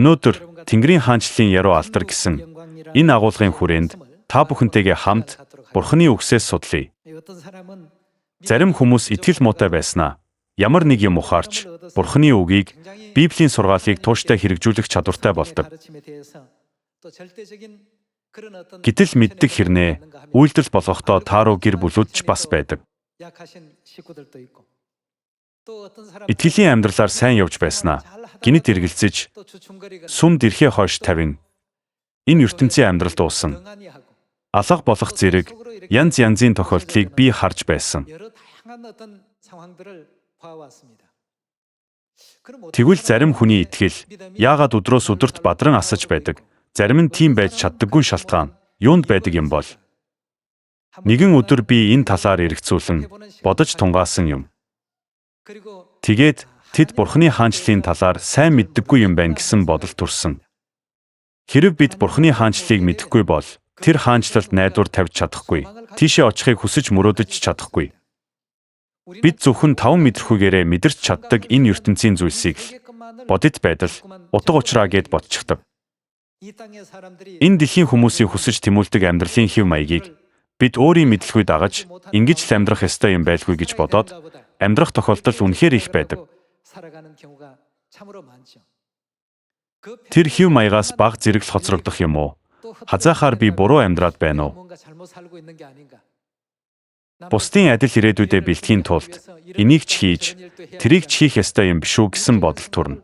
Өнөөдөр Тэнгэрийн хаанчлалын яруу алдар гэсэн энэ агуулгын хүрээнд та бүхэнтэйгээ хамт Бурхны үгсээс судлая. Зарим хүмүүс итгэл муутай байснаа ямар нэг юм ухаарч Бурхны үгийг Библийн сургаалыг тууштай хэрэгжүүлэх чадвартай болдог. Гэтэл мэддэг хэрнээ үйлдэл болгохдоо тааруу гэр бүлүүд ч бас байдаг. Итгэлийн амьдралаар сайн явж байснаа гинэт эргэлзэж сүм дэрхээ хойш тавин энэ ертөнцийн амьдрал дуусан. Алга болох зэрэг янз янзын тохиолдлыг би харж байсан. Тэгвэл зарим хүний итгэл яагаад өдрөөс өдөрт бадран асаж байдаг? Зарим нь тийм байж чаддаггүй шалтгаан юунд байдаг юм бол? Нэгэн өдөр би энэ талаар эргцүүлэн бодож тунгаасан юм. Тэгээд тэд Бурхны хаанчлалын талаар сайн мэддэггүй юм байна гэсэн бодол төрсөн. Хэрэв бид Бурхны хаанчлалыг мэдэхгүй бол тэр хаанчлалд найдвар тавьж чадахгүй, тийшээ очихыг хүсэж мөрөөдөж чадахгүй. Бид зөвхөн 5 мэдрэхүйгээрээ мэдэрч чаддаг энэ ертөнцийн зүйлсийг л бодит байдал, утга учраа гэд бодчихдаг. Энэ дэлхийн хүмүүсийн хүсэж тэмүүлдэг амьдралын хэв маягийг бид өөрийн мэдлэгүй дагаж ингэж л амьдрах ёстой юм байлгүй гэж бодоод амьдрах тохиолдол үнэхээр их байдаг. Тэр хэв маягаас баг зэрэг л хоцрогдох юм уу? Хазаахаар би буруу амьдраад байна уу? Бусдын адил ирээдүйдээ бэлтгэхийн тулд энийг ч хийж, тэрийг ч хийх ёстой юм биш үү гэсэн бодол төрнө.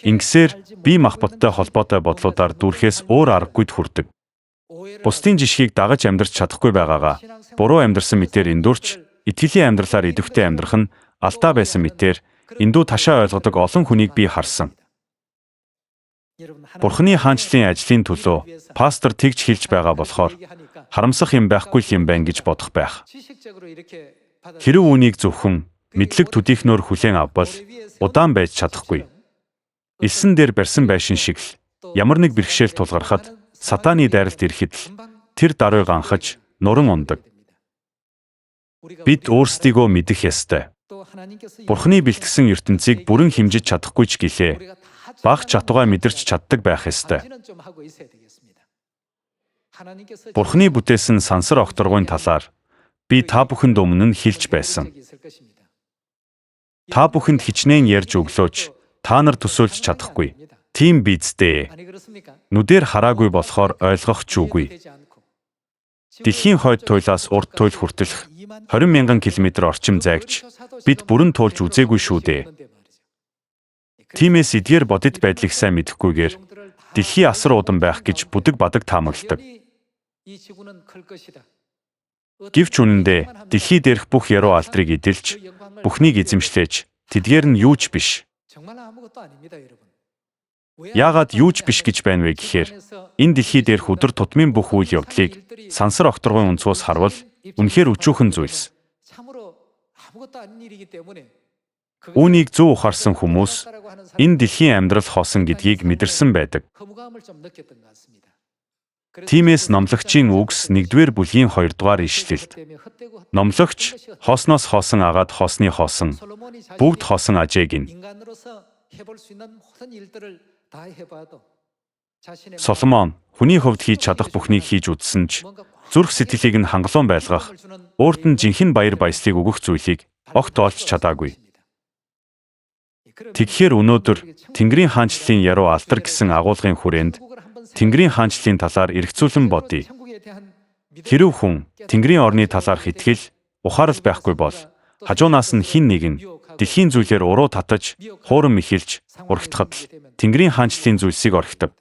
Ингэсээр би мах бодтой холбоотой бодлуудаар дүрхээс өөр аргагүйд хүрдэг. Бусдын жишгийг дагаж амьдрч чадахгүй байгаагаа буруу амьдрсан мэтээр эндүрч итгэлийн амьдралаар идэвхтэй амьдрах нь алдаа байсан мэтээр эндүү ташаа ойлгодог олон хүнийг би харсан. Бурхны хаанчлалын ажлын төлөө пастор тэгж хэлж байгаа болохоор харамсах юм байхгүй юм байна гэж бодох байх. Хэрэв үүнийг зөвхөн мэдлэг төдийхнөөр хүлээн авбал удаан байж чадахгүй. Элсэн дээр барьсан байшин шиг л ямар нэг бэрхшээл тулгархад сатааны дайралт ирэхэд л тэр даруйг анхаж нуран ундаг. Бид өөрсдийгөө мэдэх ёстой. Бурхны бэлтгэсэн ертөнцийг бүрэн хэмжиж чадахгүй ч гэлээ бага чатугай мэдэрч чаддаг байх ёстой. Бурхны бүтээсэн сансар огторгойн талаар би та бүхэнд өмнө нь хэлж байсан. Та бүхэнд хичнээн ярьж өглөөч та нар төсөөлж чадахгүй. Тийм биз дээ. Нүдээр хараагүй болохоор ойлгох ч үгүй. Дэлхийн хойд туйлаас урд туйл хүртэлх 20,000 км орчим зайгч бид бүрэн туулж үзээгүй шүү дээ. Тиймээс эдгээр бодит байдлыг сайн мэдэхгүйгээр дэлхий асар удан байх гэж бүдэг бадаг таамагладаг. Гэвч үнэндээ дэлхий дээрх бүх яруу алдрыг эдэлж, бүхнийг эзэмшлээж, тэдгээр нь юу ч биш. Яагаад юу ч биш гэж байна вэ гэхээр энэ дэлхий дээрх өдөр тутмын бүх үйл явдлыг сансар огторгойн өнцгөөс харвал үнэхээр өчүүхэн зүйлс. Үүнийг зөв ухаарсан хүмүүс энэ дэлхийн амьдрал хоосон гэдгийг мэдэрсэн байдаг. Тиймээс номлогчийн үгс 1-р бүлгийн 2-р ишлэлд номлогч хоосноос хоосон агаад хоосны хоосон бүгд хоосон ажээ гин. Соломон хүний хувьд хийж чадах бүхнийг хийж үзсэн ч зүрх сэтгэлийг нь хангалуун байлгах, өөрт нь жинхэнэ баяр баясгалыг өгөх зүйлийг огт олж чадаагүй. Тэгэхээр өнөөдөр Тэнгэрийн хаанчлалын яруу алдар гэсэн агуулгын хүрээнд Тэнгэрийн хаанчлалын талаар эргцүүлэн бодъё. Хэрэв хүн Тэнгэрийн орны талаарх итгэл, ухаарал байхгүй бол хажуунаас нь хэн нэгэн дэлхийн зүйлээр уруу татаж, хуурам ихэлж, урагтахад л Тэнгэрийн хаанчлалын зүйлсийг орхидог.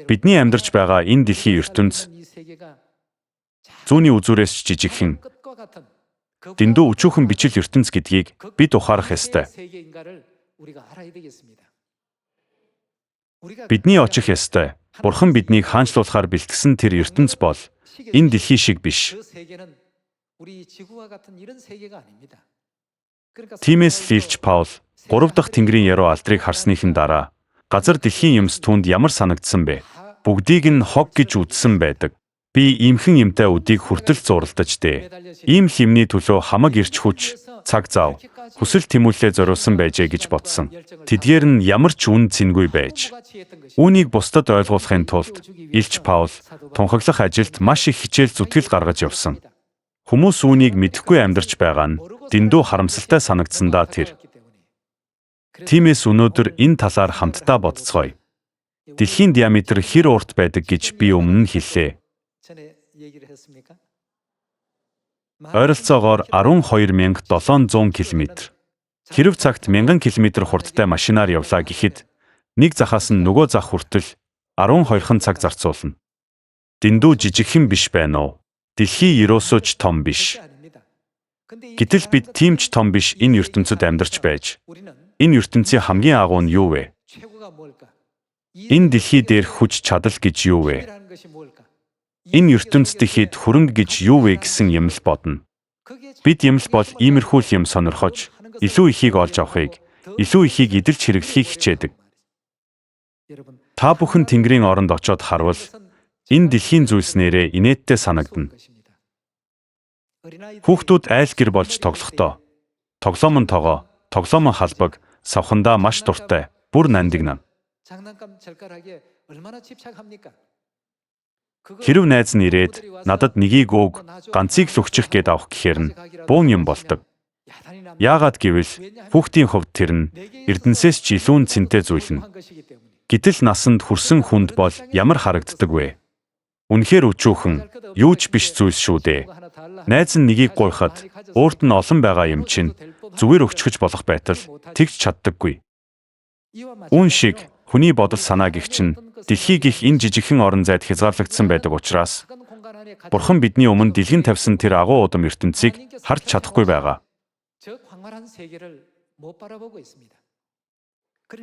Бидний амьдарч байгаа энэ дэлхийн ертөнц зүүнний үзүүрээс жижигхэн дэндүү өчүүхэн бичил ертөнц гэдгийг бид ухаарах ёстой. Бидний очих ёстой. Бурхан биднийг хаанчлуулахаар бэлтгэсэн тэр ертөнц бол энэ дэлхий шиг биш. Тиймээс л Илч Паул 3 дахь Тэнгэрийн яруу алдрыг харсныхын дараа газар дэлхийн юмс түүнд ямар санагдсан бэ? Бүгдийг нь хог гэж үзсэн байдаг. Би иймхэн юмтай өдийг хүртэл зуралдаж дээ. Ийм хэмний төлөө хамаг ирч хүч, цаг зав, хүсэл тэмүүллээ зориулсан байжээ гэж бодсон. Тэдгээр нь ямар ч үн цэнгүй байж. Үүнийг бусдад ойлгуулахын тулд Илч Паул тунхаглах ажилд маш их хичээл зүтгэл гаргаж явсан. Хүмүүс үүнийг мэдэхгүй амьдарч байгаа нь дэндүү харамсалтай санагдсандаа тэр. Тиймээс өнөөдөр энэ талаар хамтдаа бодцгоё. Дэлхийн диаметр хэр урт байдаг гэж би өмнө нь хэллээ. Ойролцоогоор 12,700 км. Хэрэв цагт 1000 км хурдтай машинаар явлаа гэхэд нэг захаас нь нөгөө зах хүртэл 12хан цаг зарцуулна. Дэндүү жижигхэн биш байна уу? Дэлхий ерөөсөө ч том биш. Гэтэл бид тийм ч том биш энэ ертөнцид амьдарч байж. Энэ ертөнцийн хамгийн агуу нь юу вэ? Энэ дэлхий дээрх хүч чадал гэж юу вэ? Энэ ертөнц дэхэд хөрөнгө гэж юу вэ гэсэн юм л бодно. Бид юм л бол иймэрхүү юм сонирхож, илүү ихийг олж авахыг, илүү ихийг эдэлж хэрэглэхийг хичээдэг. Та бүхэн Тэнгэрийн оронд очоод харвал энэ дэлхийн зүйлс нэрээ инээдтэй санагдана. Хүүхдүүд айл гэр болж тоглохдоо тоглоом нь тогоо, тоглоом нь халбаг, савхандаа маш дуртай, бүр нандинна. Хэрэв найз нь ирээд надад нэгийг өг, ганцыг л өгчих гээд авах гэхээр нь буун юм болдог. Яагаад гэвэл хүүхдийн хувьд тэр нь эрдэнсээс ч илүү цэнтэй зүйл нь. Гэтэл насанд хүрсэн хүнд бол ямар харагддаг вэ? Үнэхээр өчүүхэн, юу ч биш зүйлс шүү дээ. Найз нь нэгийг гуйхад өөрт нь олон байгаа юм чинь зүгээр өгчхөж болох байтал тэгж чаддаггүй. Үүн шиг хүний бодол санаа гэх чинь дэлхийг их энэ жижигхэн орон зайд хязгаарлагдсан байдаг учраас Бурхан бидний өмнө дэлгэн тавьсан тэр агуу удам ертөнцийг харж чадахгүй байгаа.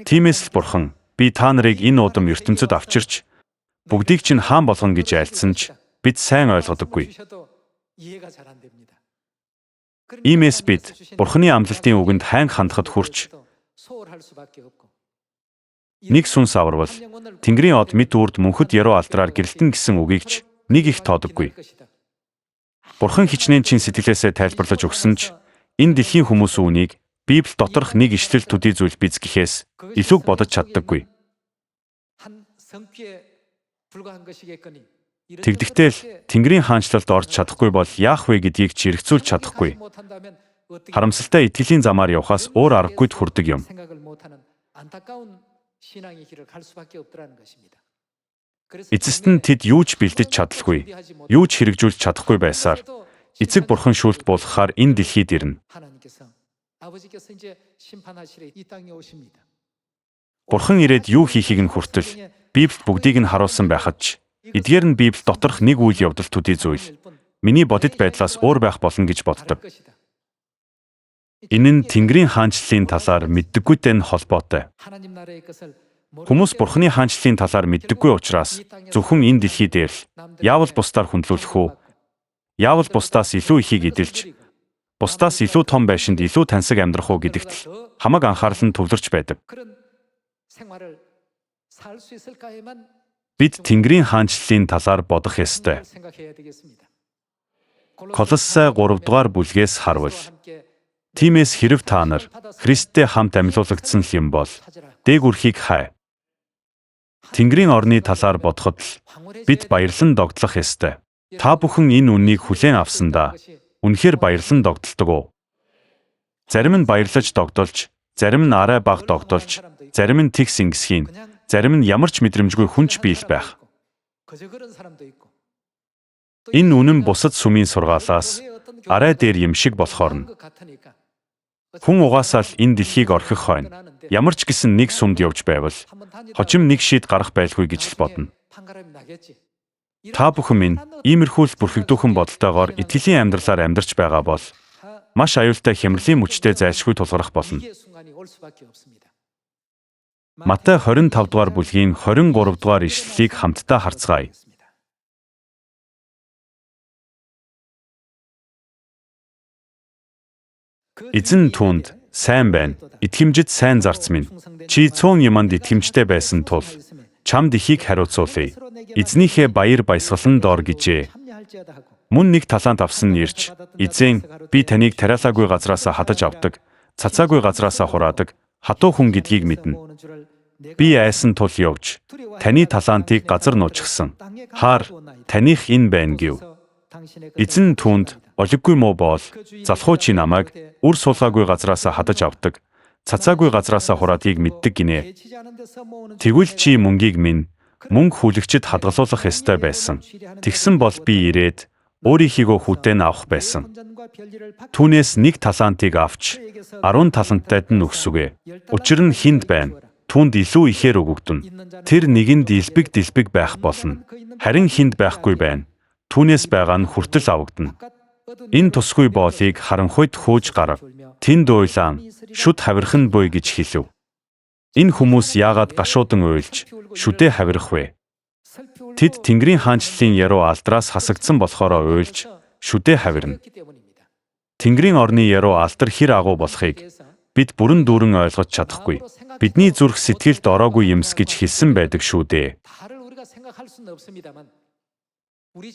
Тиймээс л Бурхан би та нарыг энэ удам ертөнцид авчирч бүгдийг чинь хаан болгоно гэж айлдсан ч бид сайн ойлгодоггүй. Иймээс бид Бурханы амлалтын үгэнд ханг хандахад хүрч нэг сүнс аварвал Тэнгэрийн од мэд үрд мөнхөд яруу алдраар гэрэлтэн гэсэн үгийг ч нэг их тоодоггүй. Бурхан хичнээн чин сэтгэлээсээ тайлбарлаж өгсөн ч энэ дэлхийн хүмүүс үүнийг Библи доторх нэг ишлэл төдий зүйл биз гэхээс илүү бодож чаддаггүй. Тэгдэхтэл Тэнгэрийн хаанчлалд орж чадахгүй бол яах вэ гэдгийг ч эргцүүлж чадахгүй. Харамсалтай итгэлийн замаар явхаас өөр аргагүйд хүрдэг юм. Эцэст нь тэд юу ч бэлдэж чадалгүй, юу ч хэрэгжүүлж чадахгүй байсаар эцэг Бурхан шүүлт буулгахаар энэ дэлхийд ирнэ. Бурхан ирээд юу хийхийг нь хүртэл Библиэд бүгдийг нь харуулсан байхад ч эдгээр нь Библи доторх нэг үйл явдал төдий зүйл. Миний бодит байдлаас өөр байх болно гэж боддог. Энэ нь Тэнгэрийн хаанчлалын талаар мэддэггүйтэй нь холбоотой. Хүмүүс Бурханы хаанчлалын талаар мэддэггүй учраас зөвхөн энэ дэлхий дээр л яавал бусдаар хүндлүүлэх үү? Яавал бусдаас илүү ихийг эдэлж, бусдаас илүү том байшинд илүү тансаг амьдрах уу гэдэгт л хамаг анхаарал нь төвлөрч байдаг. Бид Тэнгэрийн хаанчлалын талаар бодох ёстой. Колоссай 3 дугаар бүлгээс харвал тиймээс хэрэв та нар Христтэй хамт амьлуулагдсан юм бол дээгүрхийг хай. Тэнгэрийн орны талаар бодоход л бид баярлан догтлох ёстой. Та бүхэн энэ үннийг хүлээн авсандаа үнэхээр баярлан догтлдог уу? Зарим нь баярлаж догдолж, зарим нь арай бага догдолж, зарим нь тэгс ингэсхийн, зарим нь ямар ч мэдрэмжгүй хүнч биел байх. Энэ үнэн бусад сүмийн сургаалаас арай дээр юм шиг болохоор нь. Хүн угаасаа л энэ дэлхийг орхих хойно ямар ч гэсэн нэг сүмд явж байвал хожим нэг шийд гарах байлгүй гэж л бодно. Та бүхэн минь иймэрхүү л бүрхэгдүүхэн бодолтойгоор итгэлийн амьдралаар амьдарч байгаа бол маш аюултай хямралын мөчтэй зайлшгүй тулгарх болно. Матай 25 дугаар бүлгийн 23 дугаар ишлэлийг хамтдаа харцгаая. Эзэн түүнд сайн байна. Итгэмжид сайн зарц минь. Чи цөөн юмд итгэмжтэй байсан тул чамд ихийг хариуцуулъя. эзнийхээ баяр баясгалан доор гэжээ. Мөн нэг талаант авсан нь ирж, "Эзэн, би таныг тариалаагүй газраасаа хадаж авдаг, цацаагүй газраасаа хураадаг, хатуу хүн гэдгийг мэднэ. Би айсан тул явж, таны талаантыг газар нуучихсан. Хаар, таних энэ байна" гэв. Эзэн түүнд, "Олиггүй муу боол, залхуу чи намайг үр суулгаагүй газраасаа хадаж авдаг, цацаагүй газраасаа хураадгийг мэддэг гинэ. Тэгвэл чи мөнгийг минь мөнгө хүлэгчид хадгалуулах ёстой байсан. Тэгсэн бол би ирээд өөрийнхийгөө хүлээн авах байсан. Түүнээс нэг талаантыг авч 10 талантайд нь өгсүгэ. Учир нь хинд байна? Түүнд илүү ихээр өгөгдөнө. Тэр нэгэнд дэлбэг байх болно. Харин хинд байхгүй байна. Түүнээс байгаа нь хүртэл авагдана. Энэ тусгүй боолыг харанхуйд хөөж гарав. Тэнд уйлаан, шүд хавирхан буй" гэж хэлв. Энэ хүмүүс яагаад гашуудан уйлж, шүдээ хавирах вэ? Тэд Тэнгэрийн хаанчлалын яруу алдраас хасагдсан болохоор уйлж, шүдээ хавирна. Тэнгэрийн орны яруу алдар хэр агуу болохыг бид бүрэн дүүрэн ойлгож чадахгүй. Бидний зүрх сэтгэлд ороогүй юмс гэж хэлсэн байдаг шүү дээ.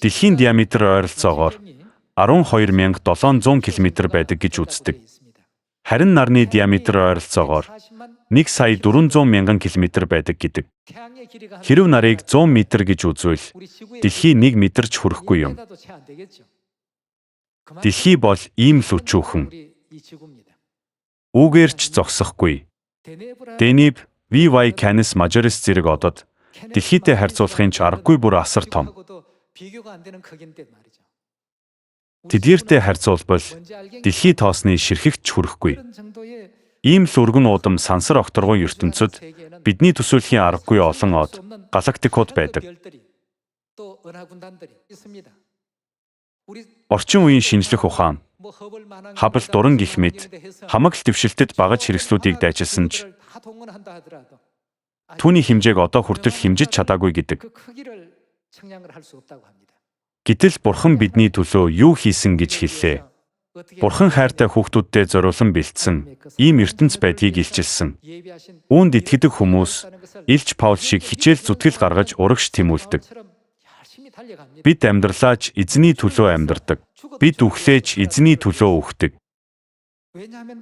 Дэлхийн диаметр ойролцоогоор 12,700 км байдаг гэж үздэг. Харин нарны диаметр ойролцоогоор 1,400,000 км байдаг гэдэг. Хэрэв нарыг 100 м гэж үзвэл дэлхий 1 м ч хүрэхгүй юм. Дэлхий бол ийм л өчүүхэн. Үүгээр ч зогсохгүй. Дениб, VY Canis Majoris зэрэг одод дэлхийтэй харьцуулахын ч аргагүй бүр асар том. Тэдгээртэй харьцуулбал дэлхий тоосны ширхэгч хүрэхгүй. Ийм л өргөн уудам сансар окторгон ертөнцид бидний төсөөлхийн аргагүй олон од, галактикууд байдаг. Орчин үеийн шинжлэх ухаан, Хаббл дуран гэх мэт хамаг л дэвшилтэд багаж хэрэгслүүдийг дайчилсан ч түүний хэмжээг одоо хүртэл хэмжиж чадаагүй гэдэг. Гэтэл Бурхан бидний төлөө юу хийсэн гэж хэллээ? Бурхан хайртай хүүхдүүдтэй зориулан бэлдсэн ийм ертөнц байдгийг илчилсэн. Үүнд итгэдэг хүмүүс Илч Паул шиг хичээл зүтгэл гаргаж урагш тэмүүлдэг. Бид амьдралаач эзний төлөө амьдардаг. Бид үхлээч эзний төлөө үхдэг.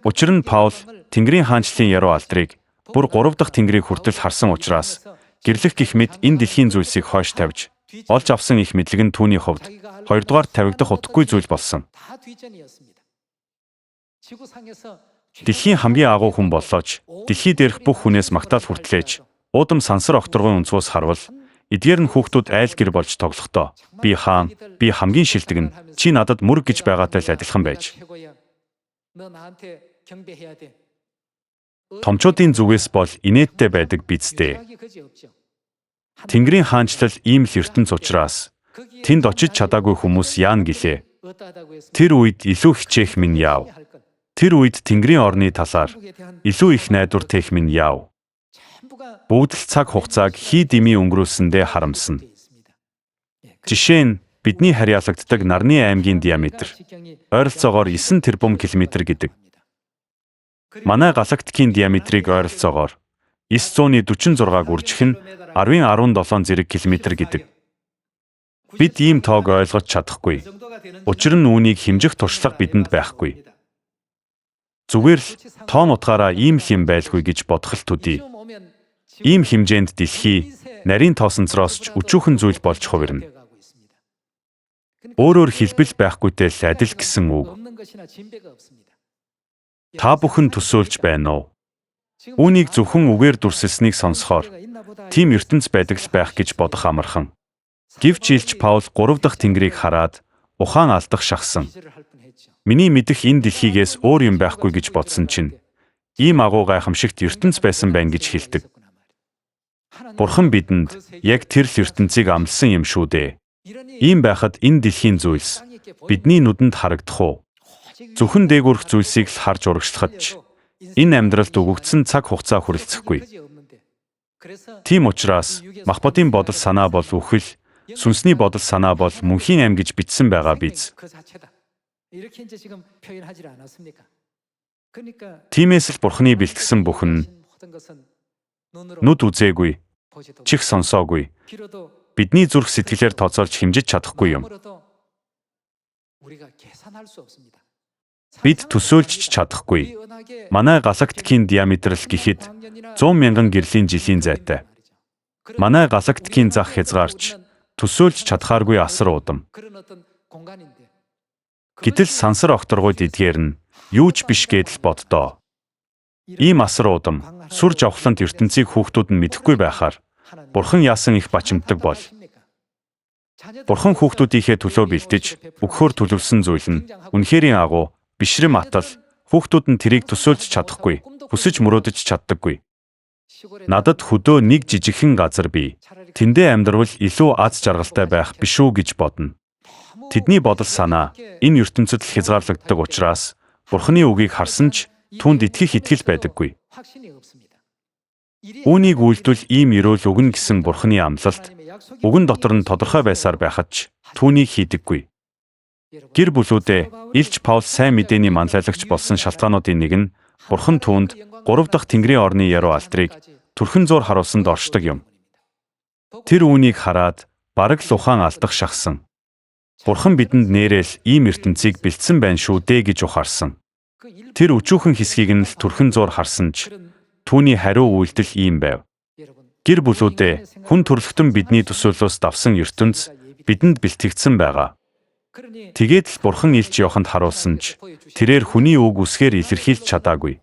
Учир нь Паул Тэнгэрийн хаанчлалын яруу алдрыг бүр 3 дахь тэнгэрийг хүртэл харсан учраас гэрлэх гэх мэт энэ дэлхийн зүйлсийг хойш тавьж олж авсан их мэдлэг нь түүний хувьд 2 дугаар тавигдах утгагүй зүйл болсон. Дэлхийн хамгийн агуу хүн боллооч дэлхий дээрх бүх хүнээс магтаал хүртлээж уудам сансар окторгон өнцгөөс харвал эдгээр нь хүүхдүүд айл гэр болж тоглохдоо би хаан, би хамгийн шилдэг нь чи надад мөрөг гэж байгаатай л адилхан байж. Томчуудын зүгээс бол инээдтэй байдаг бидтэй. Тэнгэрийн хаанчлал ийм л ертөнц учраас тэнд очиж чадаагүй хүмүүс яана гэлээ. Тэр үед илүү хичээх минь яав. Тэр үед Тэнгэрийн орны талаар илүү их найдвар тээх минь яав. Бүгд л цаг хугацааг хий дэмий өнгөрүүлсэндээ харамсна. Жишээ нь бидний харьяалагддаг нарны аймгийн диаметр ойролцоогоор 9 тэрбум километр гэдэг. Манай галактикийн диаметрийг ойролцоогоор 946-г үржих нь 10.17 зэрэг километр гэдэг. Бид ийм тоог ойлгож чадахгүй. Учир нь үүнийг хэмжих туршлага бидэнд байхгүй. Зүгээр л тоон утгаараа ийм л юм байлгүй гэж бодох л төдий. Ийм хэмжээнд дэлхий нарийн тоосонцроос ч өчүүхэн зүйл болж хувирна. Өөрөөр хэлбэл байхгүйтэй л адил гэсэн үг. Та бүхэн төсөөлж байна уу? Үүнийг зөвхөн үгээр дүрсэлснийг сонсохоор тийм ертөнц байдаг л байх гэж бодох амархан. Гэвч Илч Паул 3 дахь тэнгэрийг хараад ухаан алдах шахсан. Миний мэдэх энэ дэлхийгээс өөр юм байхгүй гэж бодсон чинь ийм агуу гайхамшигт ертөнц байсан байна гэж хэлдэг. Бурхан бидэнд яг тэр л ертөнцийг амласан юм шүү дээ. Ийм байхад энэ дэлхийн зүйлс бидний нүдэнд харагдах уу? Зөвхөн дээгүүрх зүйлсийг л харж урагшлахад ч энэ амьдралд өгөгдсөн цаг хугацаа хүрэлцэхгүй. Тийм учраас Махбодын бодол санаа бол үхэл, сүнсний бодол санаа бол мөнхийн ам гэж бичсэн байгаа биз. Тиймээс л Бурханы бэлтгэсэн бүхэн нүд үзээгүй, чих сонсоогүй, бидний зүрх сэтгэлээр тооцоолж хэмжиж чадахгүй юм. Бид төсөөлж чадахгүй. Манай галактикийн диаметр л гэхэд 100,000 гэрлийн жилийн зайтай. Манай галактикийн зах хязгаарч төсөөлж чадхааргүй асар удам. Гэтэл сансар окторгууд эдгээр нь юу ч биш гэдэл боддоо. Ийм асар удам, сүр жавхлант ертөнцийг хүүхдүүд нь мэдэхгүй байхаар Бурхан яасан их бачимддаг бол. Бурхан хүүхдүүдийнхээ төлөө бэлдэж, өгөхөөр төлөвлөсөн зүйл нь үнэхэрийн агуу, бишрэм атал, хүүхдүүд нь тэрийг төсөөлж чадахгүй, хүсэж мөрөөдөж чаддаггүй. Надад хөдөө нэг жижигхэн газар бий. Тэндээ амьдрал илүү аз жаргалтай байх биш үү гэж бодно. Тэдний бодол санаа энэ ертөнцид л хязгаарлагддаг учраас Бурханы үгийг харсан ч түүнд итгэх итгэл байдаггүй. Үүнийг үйлдэл ийм өрөөл өгнө гэсэн Бурханы амлалт үгэн дотор нь тодорхой байсаар байхад ч түүнийг хийдэггүй. Гэр бүлүүдээ Илч Паул сайн мэдээний манлайлагч болсон шалтгаануудын нэг нь Бурхан түүнд 3 дахь Тэнгэрийн орны яруу алдрыг төрхөн зуур харуулсанд оршдог юм. Тэр үүнийг хараад бараг л ухаан алдах шахсан. Бурхан бидэнд нээрэл ийм ертөнцийг бэлдсэн байна шүү дээ гэж ухаарсан. Тэр өчүүхэн хэсгийг нь л төрхөн зуур харсан ч түүний хариу үйлдэл ийм байв. Гэр бүлүүдээ хүн төрлөختөн бидний төсөөллөөс давсан ертөнц бидэнд бэлтгэгдсэн байгаа. Тэгээд л Бурхан Илч Иоханд харуулсан ч тэрээр хүний үг үсгээр илэрхийлж чадаагүй.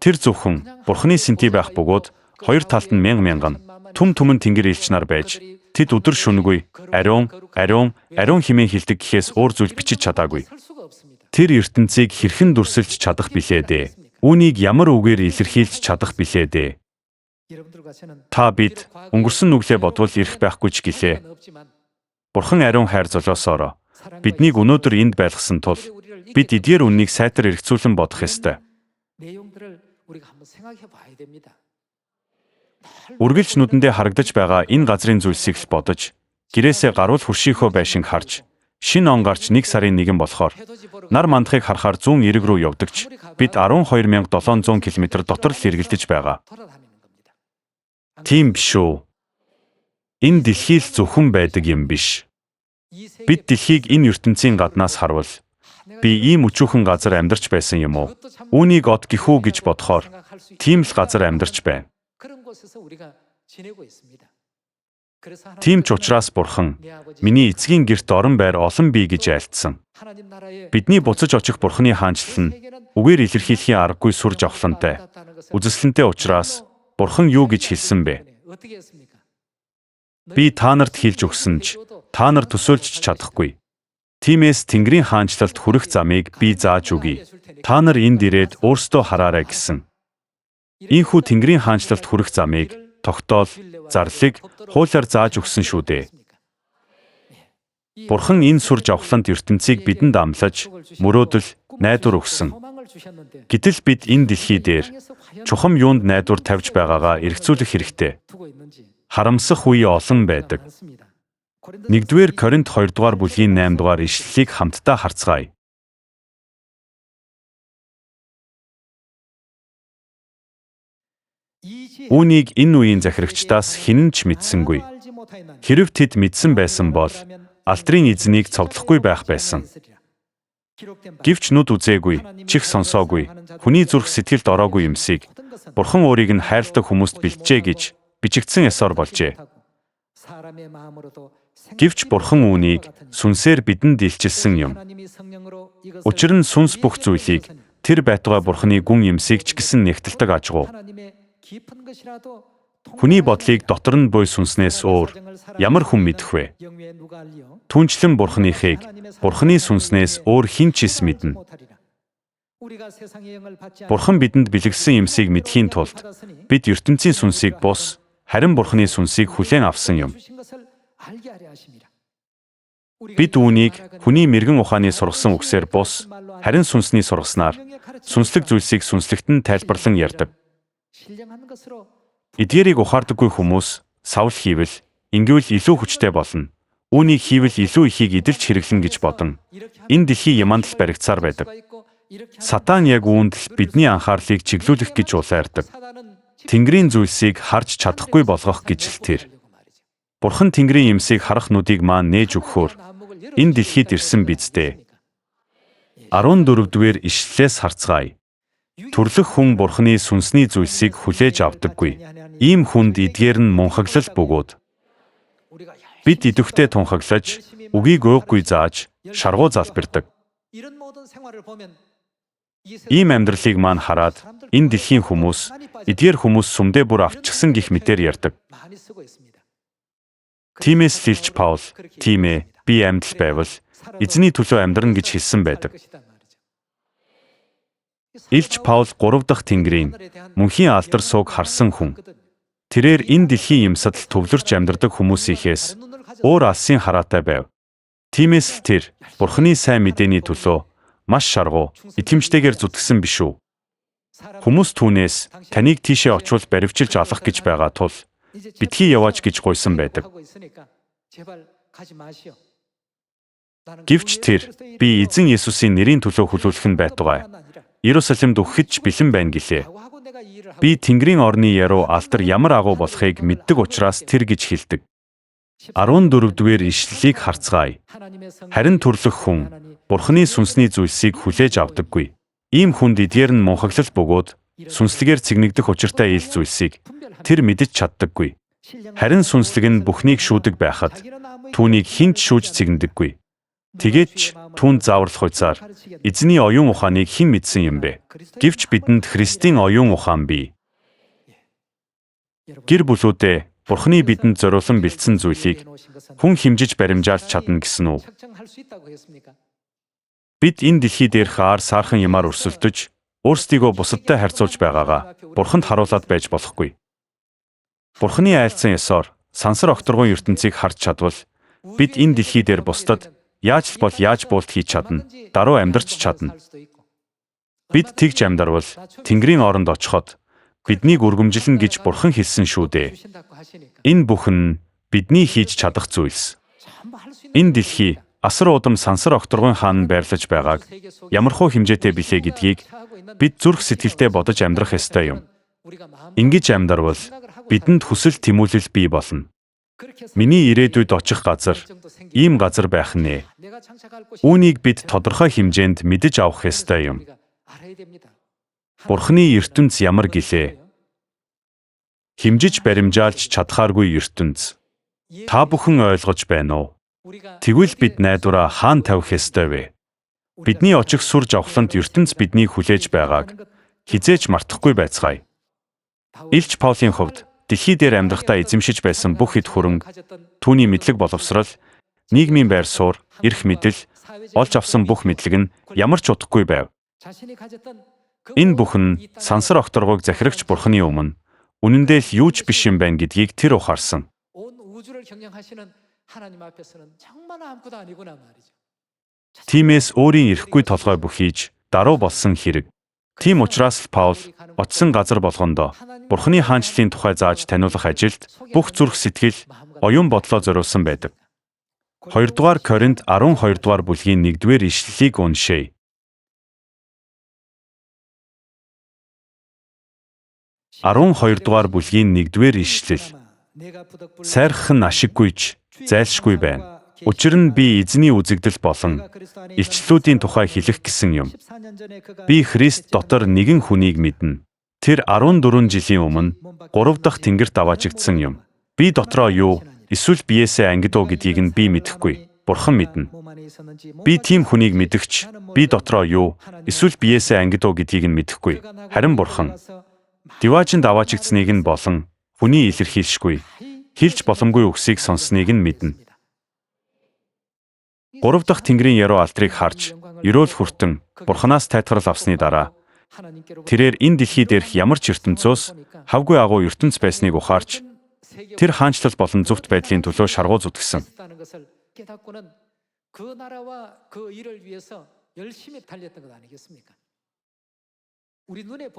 Тэр зөвхөн Бурханы сэнти байх бөгөөд хоёр талд нь мянган түм түмэн тэнгэр элч нар байж тэд өдөр шөнөгүй ариун хэмээн хэлдэг гэхээс өөр зүйл бичиж чадаагүй. Тэр ертөнцийг хэрхэн дүрсэлж чадах билээ дээ. Үүнийг ямар үгээр илэрхийлж чадах билээ дээ. Та бид өнгөрсөн нүглээ бодвол ирэх байхгүй ч гэлээ. Бурхан ариун хайр золиосоор биднийг өнөөдөр энд байлгасан тул бид эдгээр үннийг сайтар эргцүүлэн бодох ёстой. Үргэлж нүдэндээ харагдаж байгаа энэ газрын зүйлсийг л бодож, гэрээсээ гаруул хуршийнхөө байшинг харж, шинэ он гарч 1 сарын 1 болохоор нар мандахыг харахаар зүүн эрэг рүү явдагч бид 12,700 км дотор л эргэлдэж байгаа. Тийм биш үү? Энэ дэлхий л зөвхөн байдаг юм биш. Бид дэлхийг энэ ертөнцийн гаднаас харвал би ийм өчүүхэн газар амьдарч байсан юм уу? Үүнийг од гихүү гэж бодохоор тийм л газар амьдарч байна. Тийм ч учраас Бурхан миний эцгийн гэрт орон байр олон бий гэж айлтсан. Бидний буцаж очих Бурханы хаанчлал нь үгээр илэрхийлэхийн аргагүй сүр жавхлантай, үзэсгэлэнтэй учраас Бурхан юу гэж хэлсэн бэ? Би та нарт хэлж өгсөн ч та нар төсөөлж чадахгүй. Тиймээс Тэнгэрийн хаанчлалд хүрэх замыг би зааж өгье. Та нар энд ирээд өөрсдөө хараарай гэсэн. Ийхүү Тэнгэрийн хаанчлалд хүрэх замыг тогтоол, зарлиг, хуулиар зааж өгсөн шүү дээ. Бурхан энэ сүр жавхлант ертөнцийг бидэнд амлаж, мөрөөдөл, найдвар өгсөн. Гэтэл бид энэ дэлхий дээр чухам юунд найдвар тавьж байгаагаа эргцүүлэх хэрэгтэй. Харамсах үе олон байдаг. 1-р Коринт 2-р бүлгийн 8-р ишлэлийг хамтдаа харцгаая. Үүнийг энэ үеийн захирагчдаас хэн ч мэдсэнгүй. Хэрэв тэд мэдсэн байсан бол алдрын эзнийг цовдлохгүй байх байсан. Гэвч нүд үзээгүй, чих сонсоогүй, хүний зүрх сэтгэлд ороогүй юмсыг Бурхан өөрийг нь хайрладаг хүмүүст бэлджээ гэж бичигдсэн ёсоор болжээ. Гэвч Бурхан үүнийг сүнсээр бидэнд илчилсэн юм. Учир нь сүнс бүх зүйлийг тэр байтугай Бурханы гүн юмсыг ч гэсэн нэгтэлдэг ажгуу. Хүний бодлыг дотор нь буй сүнснээс өөр ямар хүн мэдэх вэ? Түнчлэн Бурханыхыг Бурханы сүнснээс өөр хэн ч мэднэ. Бурхан бидэнд бэлгэсэн юмсыг мэдхийн тулд бид ертөнцийн сүнсийг бус, харин Бурханы сүнсийг хүлээн авсан юм. Бид үүнийг хүний мэргэн ухааны сургасан үгсээр бус, харин сүнсний сургаснаар сүнслэг зүйлсийг сүнслэгт нь тайлбарлан ярьдаг. Эдгээрийг ухаардаггүй хүмүүс савл хийвэл ингэвэл илүү хүчтэй болно. Үүнийг хийвэл илүү ихийг эдэлж хэрэглэн гэж бодон энэ дэлхийн яманд л баригдсаар байдаг. Сатан яг үүнд л бидний анхаарлыг чиглүүлэх гэж улайрдаг. Тэнгэрийн зүйлсийг харж чадахгүй болгох гэж л тэр. Бурхан Тэнгэрийн юмсыг харах нүдийг маань нээж өгөхөөр энэ дэлхийд ирсэн биз дээ. 14-р ишлэлээс харцгаая. Төрлөх хүн Бурханы сүнсний зүйлсийг хүлээж авдаггүй. Ийм хүнд эдгээр нь мунхаглал бөгөөд. Бид идэвхтэй тунхаглаж, үгийг өөхгүй зааж, шаргуу залбирдаг. Ийм амьдралыг маань хараад, энэ дэлхийн хүмүүс, эдгээр хүмүүс сүмдээ бүр авчихсан гэх мэтээр ярьдаг. Тиймээс л Илч Паул, тийм ээ, би амьд байвал эзний төлөө амьдрна гэж хэлсэн байдаг. Илч Паул 3 дахь Тэнгэрийн мөнхийн алдар сууг харсан хүн. Тэрээр энэ дэлхийн юмсад төвлөрч амьдардаг хүмүүсийнхээс өөр алсын хараатай байв. Тиймээс л тэр Бурханы сайн мэдээний төлөө маш шаргуу, итгэмжтэйгээр зүтгэсэн биш үү? Хүмүүс түүнээс таныг тийшээ очвол баривчилж алах гэж байгаа тул битгий яваач гэж гуйсан байдаг. Гэвч тэр би эзэн Есүсийн нэрийн төлөө хүлүүлэх нь байтугай. Иерусалимд өгөхөд ч бэлэн байна гэлээ. Би Тэнгэрийн орны яруу алдар ямар агуу болохыг мэддэг учраас тэр гэж хэлдэг. 14-р ишлэлийг харцгаая. Харин төрлөх хүн Бурханы сүнсний зүйлсийг хүлээж авдаггүй. Ийм хүнд эдгээр нь мунхаглал бөгөөд сүнслэгээр цэгнэгдэх учиртай ил зүйлсийг тэр мэдэж чаддаггүй. Харин сүнслэг нь бүхнийг шүүдэг байхад түүнийг хэн ч шүүж цэгнэдэггүй. Тэгээд ч түүнд зааварлах хуйцаар эзний оюун ухааныг хэн мэдсэн юм бэ? Гэвч бидэнд Христийн оюун ухаан бий. Гэр бүлүүдээ Бурханы бидэнд зориулсан бэлдсэн зүйлийг хүн химжиж баримжаалж чадна гэсэн үү? Бид энэ дэлхий дээрх аар саархан юмар өрсөлдөж, өөрсдийгөө бусадтай харьцуулж байгаагаа Бурханд харуулад байж болохгүй. Бурханы айлцсан ёсоор сансар огторгон ертөнцийг харж чадвал бид энэ дэлхий дээр бусдад яаж л бол яаж буулт хийж чадна, даруй амьдарч чадна. Бид тэгж амьдарвал Тэнгэрийн оронд очиход биднийг үргэмжилнэ гэж Бурхан хэлсэн шүү дээ. Энэ бүхэн нь бидний хийж чадах зүйлс. Энэ дэлхий асар удам сансар огторгон хаан байрлаж байгааг ямархуу хэмжээтэй билээ гэдгийг бид зүрх сэтгэлдээ бодож амьдрах ёстой юм. Ингэж амьдарвал бидэнд хүсэл тэмүүлэл бий болно. Миний ирээдүйд очих газар ийм газар байх нэ. Үүнийг бид тодорхой хэмжээнд мэдэж авах ёстой юм. Бурханы ертөнц ямар гэлээ? Химжиж баримжаалж чадхааргүй ертөнц. Та бүхэн ойлгож байна уу? Тэгвэл бид найдвараа хаан тавих ёстой вэ? Бидний очих сүр жавхлант ертөнц биднийг хүлээж байгааг хизээч мартахгүй байцгаая. Илч Паулийн хувьд дэлхий дээр амьдрахдаа эзэмшиж байсан бүх эд хөрөнгө, түүний мэдлэг боловсрал, нийгмийн байр суурь, эрх мэдэл, олж авсан бүх мэдлэг нь ямар ч утгагүй байв. Энэ бүхэн сансар огторгойг захирагч Бурханы өмнө үнэндээ л юу ч биш юм байна гэдгийг тэр ухаарсан. Тиймээс өөрийн эрэхгүй толгой бүхийж даруй болсон хэрэг. Тийм учраас л Паул очсон газар болгондоо Бурханы хаанчлалын тухай зааж таниулах ажилд бүх зүрх сэтгэл, оюун бодлоо зориулсан байдаг. 2 дугаар Коринт 12 дугаар бүлгийн 1-р ишлэлийг уншъя. Арван дугаар бүлгийн 1-р ишлэл. Сайрхах нь ашиггүйч, зайлшгүй байна. Учир нь би эзний үзэгдэл болон илчлэлүүдийн тухай хэлэх гэсэн юм. Би Христ дотор нэгэн хүнийг мэднэ. Тэр 14 жилийн өмнө 3 дахь тэнгэрт аваачигдсан юм. Би дотроо юу, эсвэл биеэсээ ангид уу гэдгийг нь би мэдэхгүй. Бурхан мэднэ. Би тийм хүнийг мэдэгч, би дотроо юу, эсвэл биеэсээ ангид уу гэдгийг нь мэдэхгүй. Харин Бурхан Диваажинд аваачигдсныг нь болон хүний илэрхийлшгүй, хэлж боломгүй үгсийг сонссныг нь мэднэ. 3 дахь тэнгэрийн яруу алдрыг харж, ерөөл хүртэн Бурханаас тайтгарал авсны дараа тэрээр энэ дэлхий дээрх ямар ч ертөнцөөс хавгүй агуу ертөнц байсныг ухаарч, тэр хаанчлал болон зөвхт байдлын төлөө шаргуу зүтгсэн.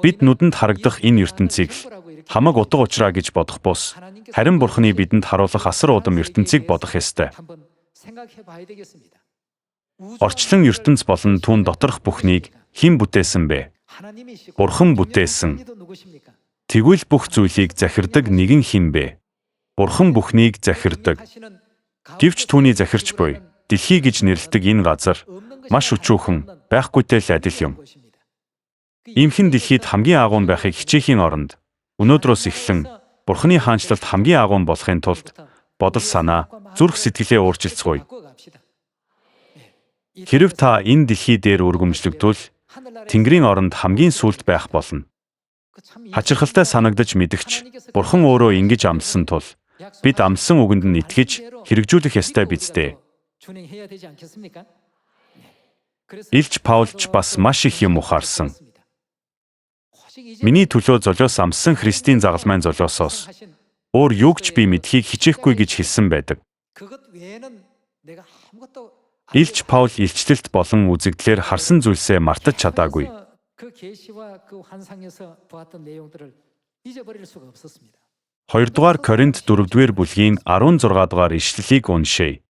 Бид нүдэнд харагдах энэ ертөнцийг хамаг утга учраа гэж бодох бус, харин Бурханы бидэнд харуулах асар удам ертөнцийг бодох ёстой. Орчлон ертөнц болон түүн доторх бүхнийг хэн бүтээсэн бэ? Бурхан бүтээсэн. Тэгвэл бүх зүйлийг захирдаг нэгэн хэн бэ? Бурхан бүхнийг захирдаг. Гэвч түүний захирч буй дэлхий гэж нэрлэдэг энэ газар маш өчүүхэн, байхгүйтэй л адил юм. Иймхэн дэлхийд хамгийн агуун байхыг хичээхийн оронд өнөөдрөөс эхлэн Бурханы хаанчлалд хамгийн агуун болохын тулд бодол санаа, зүрх сэтгэлээ өөрчилцгөөе. Хэрв та энэ дэлхий дээр үргэмжлэгдвэл Тэнгэрийн оронд хамгийн сүүлд байх болно. Хачирхалтай санагдаж мэдэгч Бурхан өөрөө ингэж амласан тул бид амласан үгэнд нь итгэж хэрэгжүүлэх ёстой биз дээ. Илч Паулч бас маш их юм ухаарсан. Миний төлөө золиос амссан Христийн загалмайн золиосоос өөр юу ч би мэдхийг хичээхгүй гэж хэлсэн байдаг. Илч Паул илчлэлт болон үзэгдлээр харсан зүйлсээ мартаж чадаагүй. Хоёрдугаар Коринт 4-р бүлгийн 16 дугаар ишлэлийг уншъя.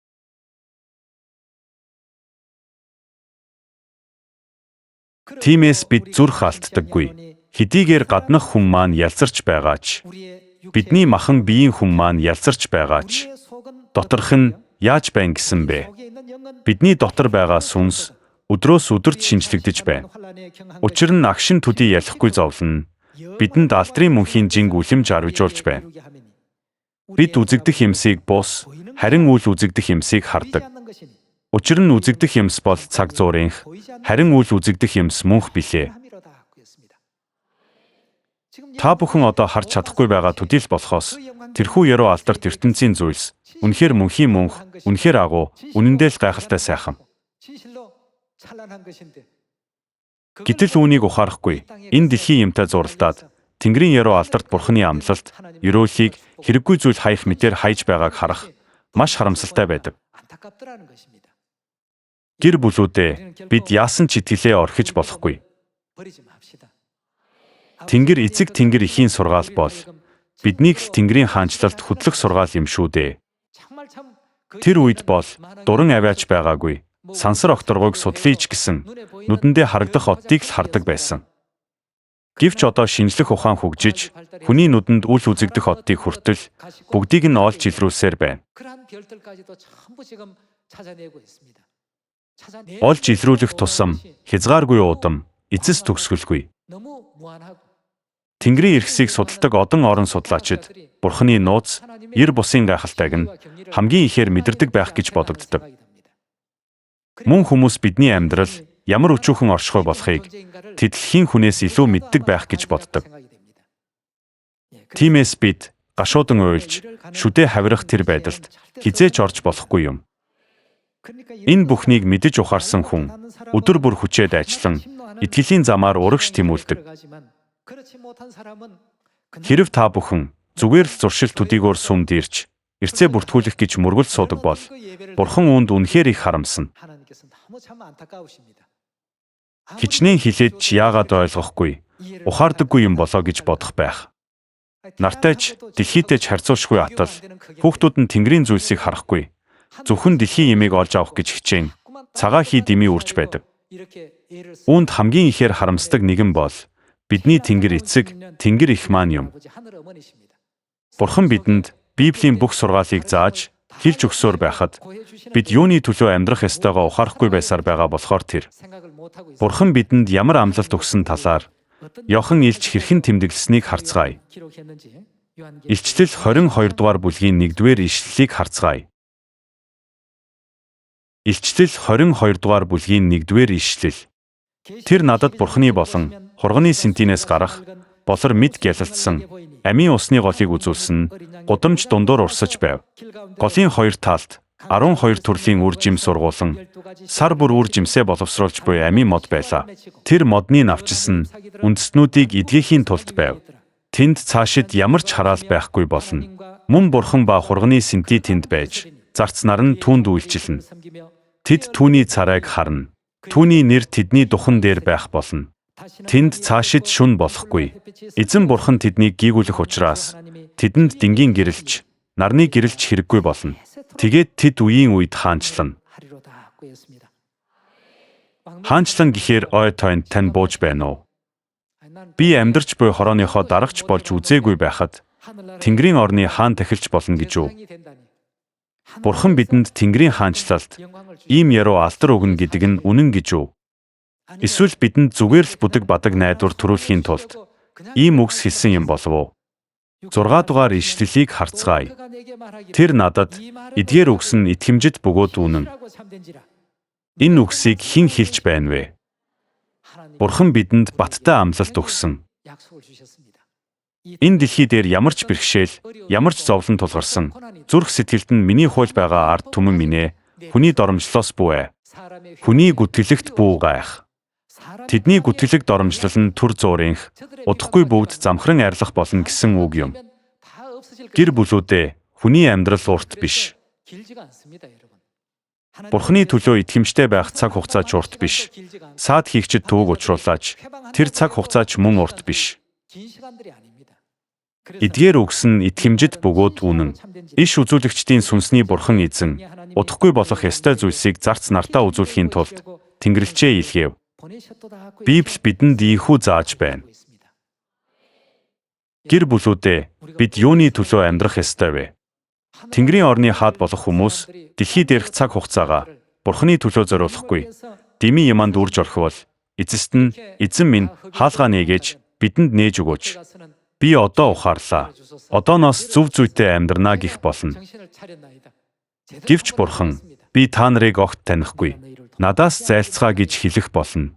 Тиймээс бид зүрх алддаггүй. Хэдийгээр гаднах хүн маань ялцарч байгаач, бидний махан биеийн хүн маань ялцарч байгаач, доторх нь яаж байна гэсэн бэ? Бидний дотор байгаа сүнс өдрөөс өдөрт шинжлэгдэж байна. Учир нь агшин төдий ялахгүй зовлон бидэнд алдрын мөнхийн жинг үлэмж арвижуулж байна. Бид үзэгдэх юмсыг бус, харин үл үзэгдэх юмсыг хардаг. Учир нь үзэгдэх юмс бол цаг зуурынх, харин үл үзэгдэх юмс мөнх билээ. Та бүхэн одоо харж чадахгүй байгаа төдий л болохоос тэрхүү яруу алдарт ертөнцийн зүйлс үнэхээр мөнхийн мөнх, үнэхээр агуу, үнэндээ л гайхалтай сайхан. Гэтэл үүнийг ухаарахгүй, энэ дэлхийн юмтай зурлаад Тэнгэрийн яруу алдарт Бурханы амлалт, ерөөлийг хэрэггүй зүйл хаях мэтээр хайж байгааг харах маш харамсалтай байдаг. Гэр бүлүүдээ бид яасан ч итгэлээ орхиж болохгүй. Тэнгэр эцэг Тэнгэр эхийн сургаал бол биднийг л Тэнгэрийн хаанчлалд хөтлөх сургаал юм шүү дээ. Тэр үед бол дуран авиач байгаагүй, сансар окторгойг судлаач гэсэн нүдэндээ харагдах оддыг л хардаг байсан. Гэвч одоо шинжлэх ухаан хөгжиж, хүний нүдэнд үл үзэгдэх оддыг хүртэл бүгдийг нь олж илрүүлсээр байна. Олж илрүүлэх тусам хязгааргүй удам, эцэс төгсгөлгүй. Тэнгэрийн эрхсийг судалдаг одон орон судлаачид Бурханы нууц, эр бусын гайхалтайг нь хамгийн ихээр мэдэрдэг байх гэж бодогддог. Мөн хүмүүс бидний амьдрал ямар өчүүхэн оршихуй болохыг тэдлэхийн хүнээс илүү мэддэг байх гэж боддог. Тиймээс бид гашуудан уйлж, шүдээ хавирах тэр байдалд хизээч орж болохгүй юм. Энэ бүхнийг мэдэж ухаарсан хүн өдөр бүр хүчээд ажиллан итгэлийн замаар урагш тэмүүлдэг. Хэрв та бүхэн зүгээр л зуршил төдийгөөр сүмд ирж, эрцээ бүртгүүлэх гэж мөргөл суудаг бол Бурхан үүнд үнэхээр их харамсна. Хичнээн хилээд ч яагаад ойлгохгүй, ухаардаггүй юм болоо гэж бодох байх. Нартайч, дэлхийтэй ч харьцуулшгүй атал, хүүхдүүд нь Тэнгэрийн зүйлсийг харахгүй, зөвхөн дэлхийн ямиг олж авах гэж хичээн, цагаа хий дэмий үрж байдаг. Үүнд хамгийн ихээр харамсдаг нэгэн бол бидний Тэнгэр эцэг, Тэнгэр их маань юм. Бурхан бидэнд Библийн бүх сургаалыг зааж, хэлж өгсөөр байхад бид юуны төлөө амьдрах ёстойгоо ухаарахгүй байсаар байгаа болохоор тэр. Бурхан бидэнд ямар амлалт өгсөн талаар Иохан Илч хэрхэн тэмдэглэснийг харцгаая. Илчлэл 22 дугаар бүлгийн 1-р ишлэлийг харцгаая. Илчлэл 22 дугаар бүлгийн 1-р ишлэл. Тэр надад Бурханы болон хурганы сентинээс гарах болор мэд гялалцсан амийн усны голыг үзүүлсэн гудамж дундуур урсаж байв. Голын хоёр талд 12 төрлийн үр жим сургуулан сар бүр үр жимсээ боловсруулж буй амийн мод байлаа. Тэр модны навчис нь үндэстнүүдийг эдгэхийн тулд байв. Тэнд цаашид ямар ч хараал байхгүй болно. Мөн Бурхан ба хурганы сенти тэнд байж, зарцнаар нь түүнд үйлчилнэ. Тэд түүний царайг харна. Түүний нэр тэдний духан дээр байх болно. Тэнд цаашид шүн болохгүй. Эзэн Бурхан тэднийг гийгүүлэх учраас тэдэнд дингийн гэрэлч, нарны гэрэлч хэрэггүй болно. Тэгээд тэд үеийн үед хаанчлан. Хаанчлан гэхээр ой тойнд тань бууж байна уу? Би амьдарч буй хорооныхоо дарагч болж үзээгүй байхад Тэнгэрийн орны хаан тахилч болно гэж үү? Бурхан бидэнд Тэнгэрийн хаанчлалт, ийм яруу алдар өгнө гэдэг нь үнэн гэж үү? Эсвэл бидэнд зүгээр л бүдэг бадаг найдвар төрүүлэхийн тулд ийм үгс хэлсэн юм болов уу? 6 дугаар ишлэлийг харцгаая. Тэр надад эдгээр үгс нь итгэмжит бөгөөд үнэн. Энэ үгсийг хэн хэлж байна вэ? Бурхан бидэнд баттай амлалт өгсөн. Энэ дэлхий дээр ямар ч бэрхшээл, ямар ч зовлон тулгарсан, зүрх сэтгэлд нь миний хууль байгаа ард түмэн минь ээ, хүний доромжлоос бүү. Хүний гүтгэлэгт бүү гайх. Тэдний гүтгэлэг доромжлол нь түр зуурынх, удахгүй бүгд замхран арилах болно гэсэн үг юм. Гэр бүлүүдээ хүний амьдрал урт биш. Бурханы төлөө итгэмжтэй байх цаг хугацаа ч урт биш. Саад хийгчид төвөг учруулаач, тэр цаг хугацаа ч мөн урт биш. Эдгээр үгс нь итгэмжит бөгөөд үнэн. Иш үзүүлэгчдийн сүнсний Бурхан эзэн, удахгүй болох ёстой зүйлсийг зарц нартаа үзүүлэхийн тулд Тэнгэрлэгчээ илгээв. Библи бидэнд ийхүү зааж байна. Гэр бүлүүдээ бид юуны төлөө амьдрах ёстой вэ? Тэнгэрийн орны хаад болох хүмүүс дэлхий дээрх цаг хугацаагаа Бурханы төлөө зориулахгүй, дэмий юманд үрж орхивол, эцэст нь эзэн минь хаалгаа нээгэж бидэнд нээж өгөөч. Би одоо ухаарлаа. Одооноос зөв зүйтэй амьдрнаа гэх болно. Гэвч Бурхан, би та нарыг огт танихгүй. Надаас зайлцгаа гэж хэлэх болно.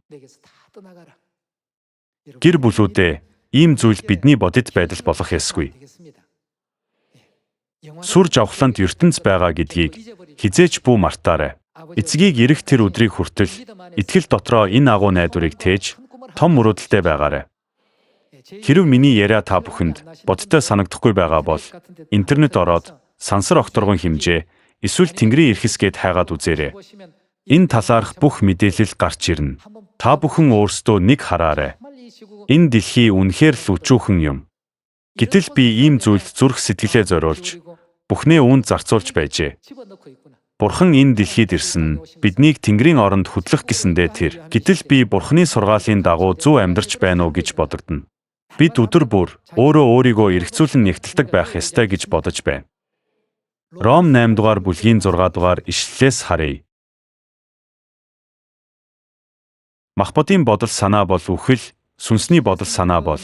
Гэр бүлүүдээ ийм зүйл бидний бодит байдал болох ёсгүй. Сүр жавхлант ертөнц байгаа гэдгийг хизээч бүү мартаарай. Эцгийг ирэх тэр өдрийг хүртэл итгэл дотроо энэ агуу найдварыг тээж том мөрөөдөлтэй байгаарай. Хэрв миний яриа та бүхэнд бодтой санагдахгүй байгаа бол интернет ороод сансар окторгон хэмжээ эсвэл Тэнгэрийн эрхэсгээд хайгаад үзээрэй. Энэ талаарх бүх мэдээлэл гарч ирнэ. Та бүхэн өөрсдөө нэг хараарай. Энэ дэлхий үнэхээр л өчүүхэн юм. Гэтэл би ийм зүйлд зүрх сэтгэлээ зориулж бүхнээ үүнд зарцуулж байжээ. Бурхан энэ дэлхийд ирсэн биднийг Тэнгэрийн оронд хөтлөх гэсэндээ тэр. Гэтэл би Бурханы сургаалын дагуу зөв амьдарч байна уу гэж бодогдно. Бид өдөр бүр өөрөө өөрийгөө эргцүүлэн нэгтэлдэг байх ёстой гэж бодож байна. Ром 8 дугаар бүлгийн 6 дугаар ишлэлээс харъя. Махбодын бодол санаа бол үхэл, сүнсний бодол санаа бол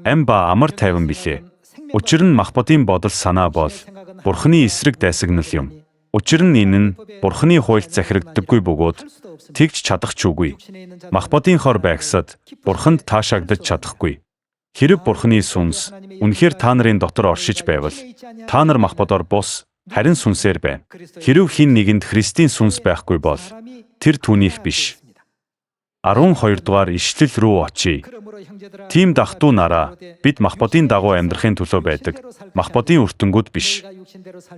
ам ба амар тайван билээ. Учир нь Махбодын бодол санаа бол Бурханы эсрэг дайсагнал юм. Учир нь энэ нь Бурханы хуульд захирагддаггүй бөгөөд тэгж чадах ч үгүй. Махбодын хор байгсад Бурханд таашаагдаж чадахгүй. Хэрэг Бурханы сүнс үнэхээр та нарын дотор оршиж байвал та нар Махбодоор бус, харин сүнсээр байна. Хэрэг хэн нэгэнд Христийн сүнс байхгүй бол тэр түүнийх биш. 12 дугаар ишлэл рүү очие. Тийм дахтуу нараа бид Махбодын дагуу амьдрахын төлөө байдаг. Махбодын өртөнгүүд биш.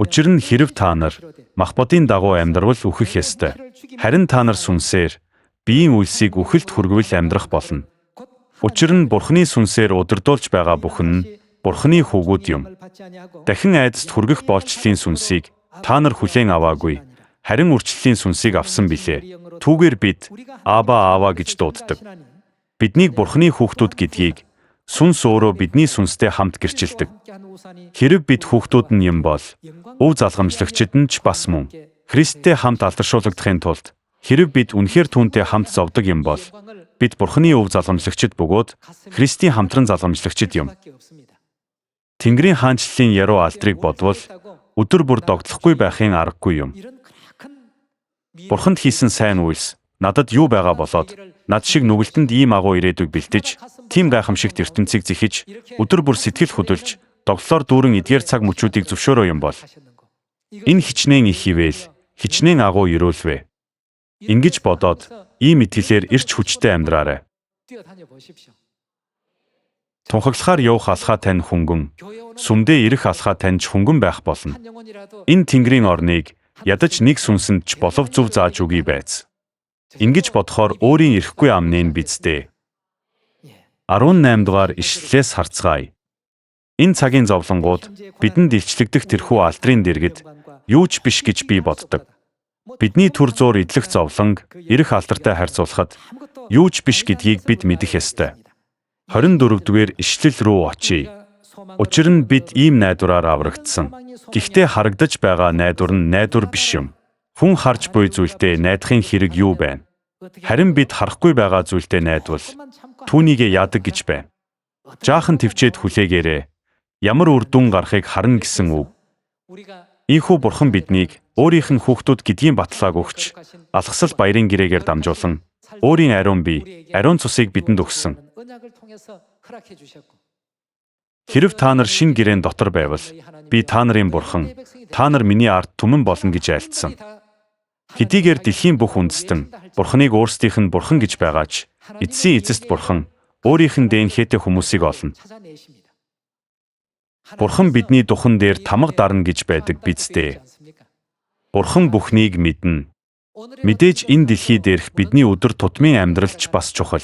Учир нь хэрв та нар Махбодын дагуу амьдрал үхэх ёстой. Харин та нар сүнсээр биеийн үлсийг үхэлд хүргэвэл амьдрах болно. Учир нь Бурханы сүнсээр удирдуулж байгаа бүхэн нь Бурханы хүүгүүд юм. Дахин айдаст хүргэх болчлын сүнсийг та нар хүлээн аваагүй. Харин үрчлэлийн сүнсийг авсан билээ. Түүгээр бид Аава гэж дууддаг. Биднийг Бурханы хүүхдүүд гэдгийг сүнс өөрөө бидний сүнстэй хамт гэрчилдэг. Хэрв бид хүүхдүүд нь юм бол өв залгамжлагчид нь ч бас мөн. Христтэй хамт алдаршуулгадахын тулд хэрв бид үнэхээр түүнтэй хамт зовдөг юм бол бид Бурханы өв залгамжлагчид бөгөөд Христийн хамтран залгамжлагчид юм. Тэнгэрийн хаанчлалын яруу алдрыг бодвол өдөр бүр догтлохгүй байхын аргагүй юм. Бурханд хийсэн сайн үйлс надад юу байгаа болоод над шиг нүгэлтэнд ийм агуу ирээдүг бэлтэж, тийм гайхамшигт ертөнцийг зэхиж, өдөр бүр сэтгэл хөдөлж, доглолоор дүүрэн эдгээр цаг мөчүүдийг зөвшөөрөө юм бол энэ хичнээн их ивэл, хичнээн агуу өрөөлвэ. Ингэж бодоод ийм итгэлээр эрч хүчтэй амьдраарай. Тунхаглахаар явах алхаа тань хөнгөн, сүмдээ ирэх алхаа тань ч хөнгөн байх болно. Энэ Тэнгэрийн орныг ядаж нэг сүнсэнд ч болов зөв зааж өгье байц. Ингэж бодохоор өөрийн ирэхгүй амны нь биздээ. 18 дугаар ишлэлээс харцгаая. Энэ цагийн зовлонгууд бидэнд илчлэгдэх тэрхүү алдрын дэргэд юу ч биш гэж би боддог. Бидний түр зуур идэлх зовлонг ирэх алдартай харьцуулахад юу ч биш гэдгийг бид мэдэх ёстой. 24 дугаар ишлэл рүү очие. Учир нь бид ийм найдвараар аврагдсан. Гэхдээ харагдаж байгаа найдвар нь найдвар биш юм. Хүн харж буй зүйлдээ найдахын хэрэг юу байна? Харин бид харахгүй байгаа зүйлдээ найдвал түүнийгээ яадаг гэж байна. Жаахан төвчээд хүлээгээрэй. Ямар үр дүн гарахыг харна гэсэн үг. Ийхүү бурхан биднийг өөрийнх нь хүүхдүүд гэдгийн баталгааг өгч, алгасал баярын гэрээгээр дамжуулан өөрийн ариун бие, ариун цусыг бидэнд өгсөн. Хэрв та нар шин гэрээн дотор байвал би та нарын бурхан, та нар миний ард түмэн болно гэж айлтсан. Хэдийгээр дэлхийн бүх үндэстэн бурханыг өөрсдийнх нь бурхан гэж байгаач, эцсийн эцэст бурхан өөрийнх нь ДНХ-тэй хүмүүсийг олно. Бурхан бидний духан дээр тамга дарна гэж байдаг биз дээ. Бурхан бүхнийг мэднэ. Мэдээж энэ дэлхий дээрх бидний өдөр тутмын амьдралч бас чухал.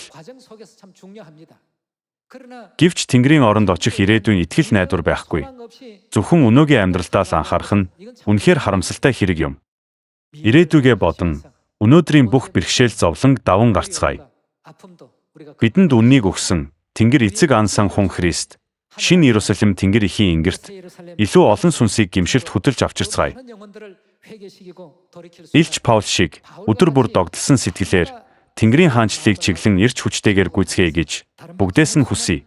Гэвч Тэнгэрийн оронд очих ирээдүйн итгэл найдвар байхгүй. Зөвхөн өнөөгийн амьдралдаас анхаарах нь үнэхээр харамсалтай хэрэг юм. Ирээдүйгээ бодон өнөөдрийн бүх бэрхшээл зовлон даван гарцгаая. Бидэнд үннийг өгсөн Тэнгэр эцэг ан сан хүн Христ, Шинэ Иерусалим Тэнгэр эхийн ингэрт илүү олон сүнсийг гимшилт хөдөлж авчирцгаая. Илч Паул шиг өдөр бүр догдолсон сэтгэлээр Тэнгэрийн хаанчлалыг чиглэн эрч хүчтэйгээр гүйцгээе гэж бүгдээс нь хүсье.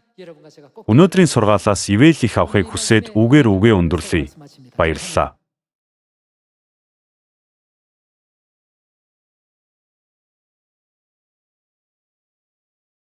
Өнөөдрийн сургаалаас ивэл их авахыг хүсээд үгээр өндөрлөе. Баярлалаа.